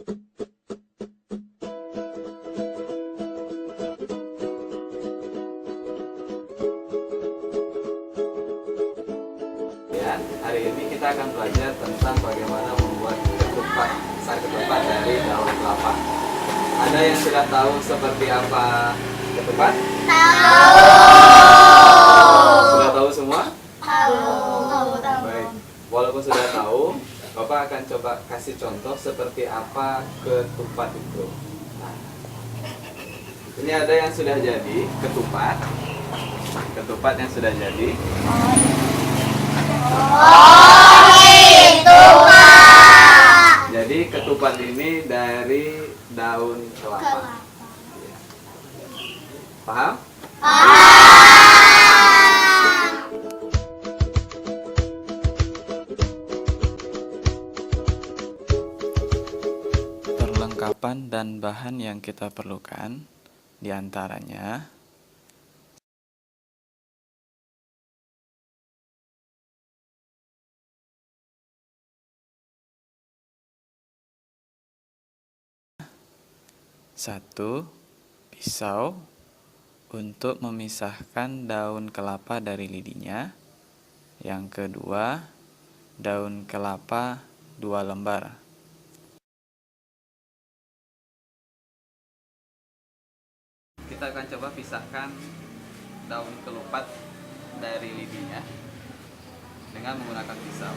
Ya, hari ini kita akan belajar tentang bagaimana membuat sari ketupat dari daun kelapa. Ada yang sudah tahu seperti apa ketupat? Tahu. Sudah tahu semua? Tahu. Baik. Walaupun sudah tahu, Bapak akan coba kasih contoh seperti apa ketupat itu. Nah, ini ada yang sudah jadi ketupat. Ketupat yang sudah jadi. Oh, itu Pak. Jadi ketupat ini dari daun kelapa. Paham? Perlengkapan dan bahan yang kita perlukan diantaranya satu, pisau untuk memisahkan daun kelapa dari lidinya. Yang kedua, daun kelapa 2 lembar. Kita akan coba pisahkan daun ketupat dari lidinya dengan menggunakan pisau.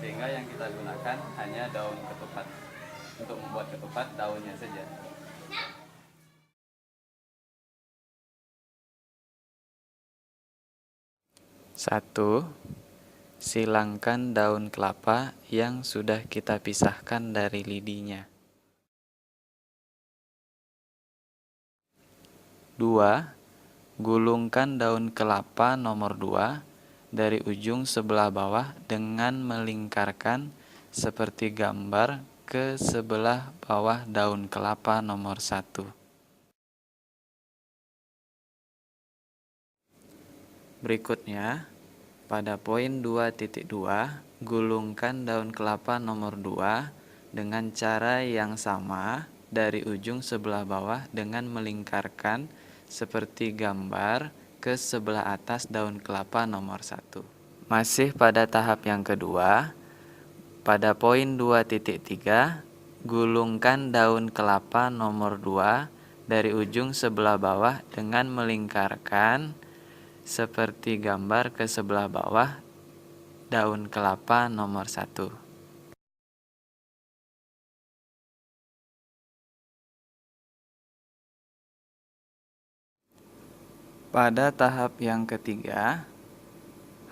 Sehingga yang kita gunakan hanya daun ketupat. Untuk membuat ketupat, daunnya saja. Satu, silangkan daun kelapa yang sudah kita pisahkan dari lidinya. 2. Gulungkan daun kelapa nomor 2 dari ujung sebelah bawah dengan melingkarkan seperti gambar ke sebelah bawah daun kelapa nomor 1. Berikutnya, pada poin 2.2, gulungkan daun kelapa nomor 2 dengan cara yang sama dari ujung sebelah bawah dengan melingkarkan seperti gambar ke sebelah atas daun kelapa nomor 1. Masih pada tahap yang kedua, pada poin 2.3, gulungkan daun kelapa nomor 2 dari ujung sebelah bawah dengan melingkarkan seperti gambar ke sebelah bawah daun kelapa nomor 1. Pada tahap yang ketiga,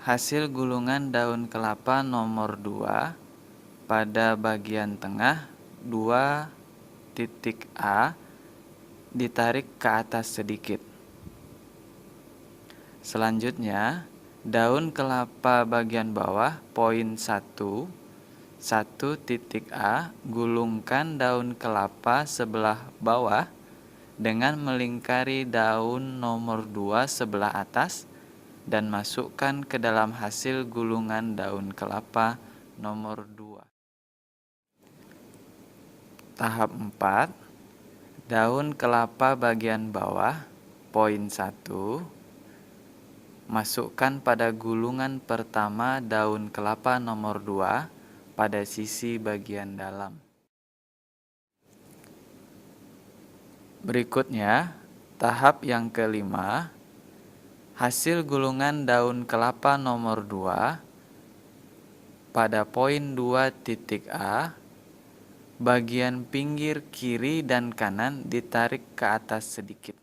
hasil gulungan daun kelapa nomor 2 pada bagian tengah 2.A ditarik ke atas sedikit. Selanjutnya, daun kelapa bagian bawah poin 1.A, gulungkan daun kelapa sebelah bawah dengan melingkari daun nomor 2 sebelah atas dan masukkan ke dalam hasil gulungan daun kelapa nomor 2. Tahap 4, daun kelapa bagian bawah poin 1, masukkan pada gulungan pertama daun kelapa nomor 2 pada sisi bagian dalam. Berikutnya, tahap yang kelima, hasil gulungan daun kelapa nomor 2 pada poin 2.A, bagian pinggir kiri dan kanan ditarik ke atas sedikit.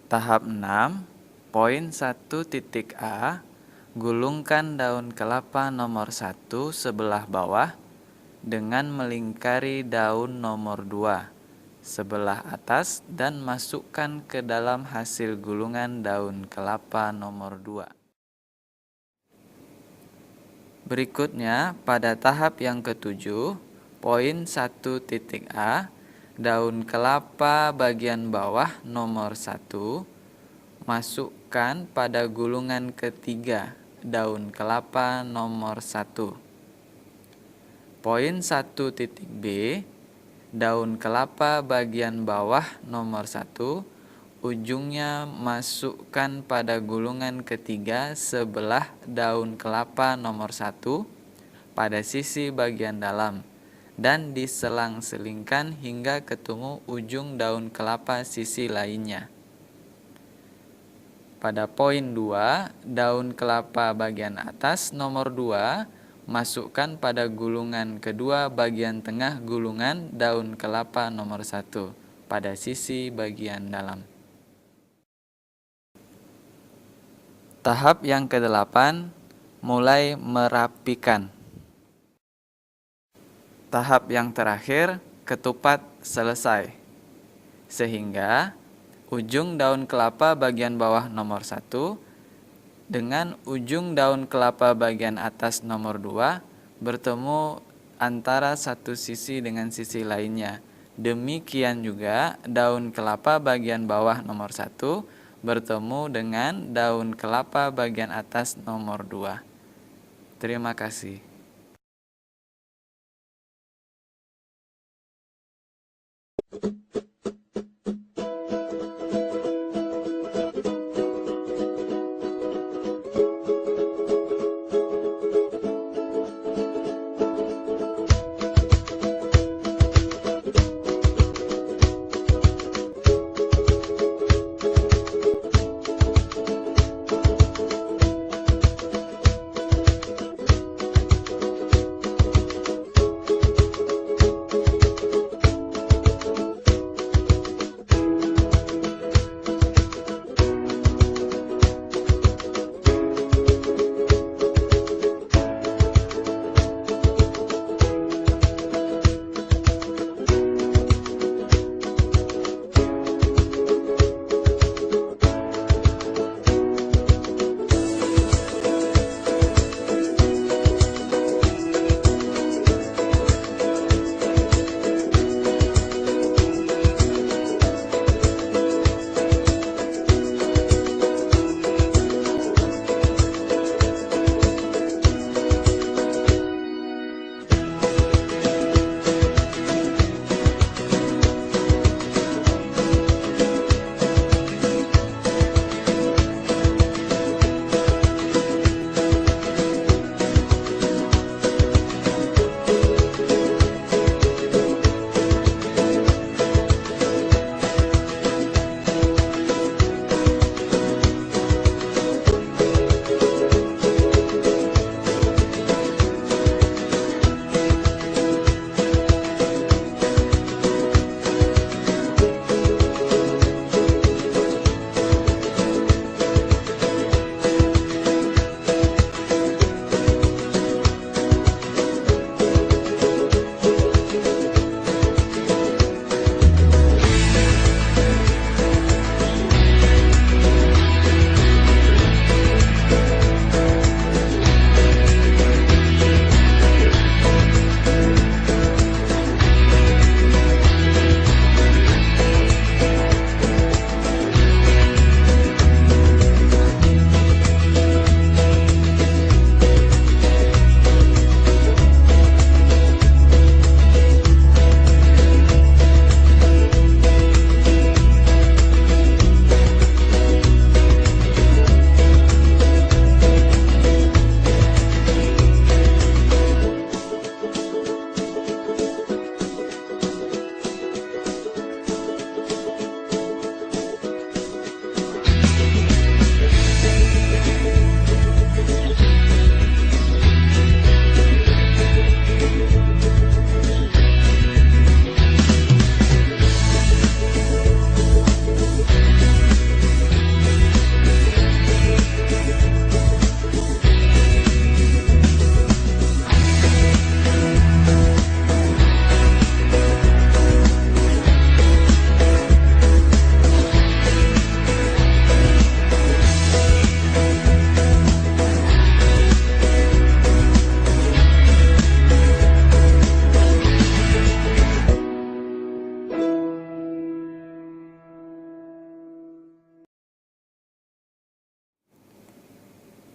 Tahap 6, poin 1.A, gulungkan daun kelapa nomor 1 sebelah bawah dengan melingkari daun nomor 2 sebelah atas dan masukkan ke dalam hasil gulungan daun kelapa nomor 2. Berikutnya, pada tahap yang ketujuh, poin 1.A, daun kelapa bagian bawah nomor 1, masukkan pada gulungan ketiga daun kelapa nomor 1. Poin 1.b, daun kelapa bagian bawah nomor 1, ujungnya masukkan pada gulungan ketiga sebelah daun kelapa nomor 1 pada sisi bagian dalam dan diselang-selingkan hingga ketemu ujung daun kelapa sisi lainnya. Pada poin 2, daun kelapa bagian atas nomor 2, masukkan pada gulungan kedua bagian tengah gulungan daun kelapa nomor 1 pada sisi bagian dalam. Tahap yang ke-8, mulai merapikan. Tahap yang terakhir, ketupat selesai. Sehingga ujung daun kelapa bagian bawah nomor 1 dengan ujung daun kelapa bagian atas nomor 2 bertemu antara satu sisi dengan sisi lainnya. Demikian juga daun kelapa bagian bawah nomor 1 bertemu dengan daun kelapa bagian atas nomor 2. Terima kasih.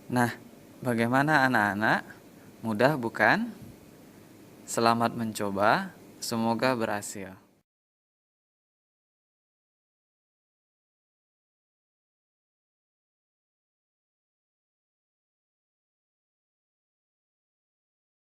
Nah, bagaimana anak-anak? Mudah bukan? Selamat mencoba, semoga berhasil.